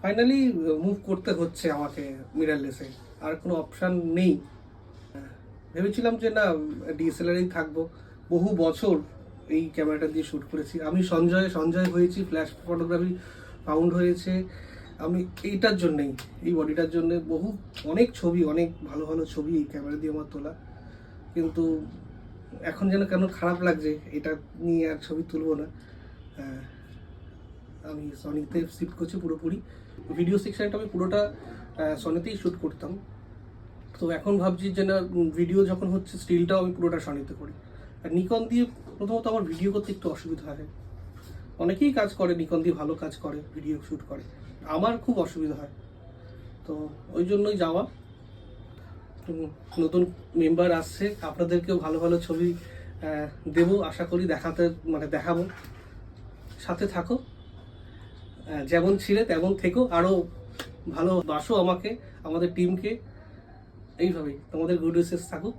Finally move করতে হচ্ছে আমাকে মিররলেসে, আর কোনো অপশান নেই। ভেবেছিলাম যে না, ডিএসএলআরেই থাকবো, বহু বছর এই ক্যামেরাটা দিয়ে শ্যুট করেছি আমি। সঞ্জয় হয়েছি, ফ্ল্যাশ ফটোগ্রাফি ফাউন্ড হয়েছে আমি এইটার জন্যেই, এই বডিটার জন্যে। অনেক ছবি, অনেক ভালো ভালো ছবি এই ক্যামেরা দিয়ে আমার তোলা, কিন্তু এখন যেন কেন খারাপ লাগছে, এটা নিয়ে আর ছবি তুলবো না। আমি সনিতে শিফট করছি পুরোপুরি। ভিডিও সেকশনটা আমি পুরোটা সনিতেই শ্যুট করতাম, তো এখন ভাবছি যে না, ভিডিও যখন হচ্ছে স্টিলটাও আমি পুরোটা সনিতে করি। আর নিকন দিয়ে প্রথমত আমার ভিডিও করতে একটু অসুবিধা হয়। অনেকেই কাজ করে নিকন দিয়ে, ভালো কাজ করে, ভিডিও শ্যুট করে, আমার খুব অসুবিধা হয়। তো ওই জন্যই যাওয়া। নতুন মেম্বার আসছে, আপনাদেরকেও ভালো ভালো ছবি দেবো আশা করি, দেখাবো। সাথে থাকো, যেমন ছিলে তেমন থেকো, আরও ভালোবাসো আমাকে, আমাদের টিমকে। এইভাবেই তোমাদের গুড উইশেস থাকুক।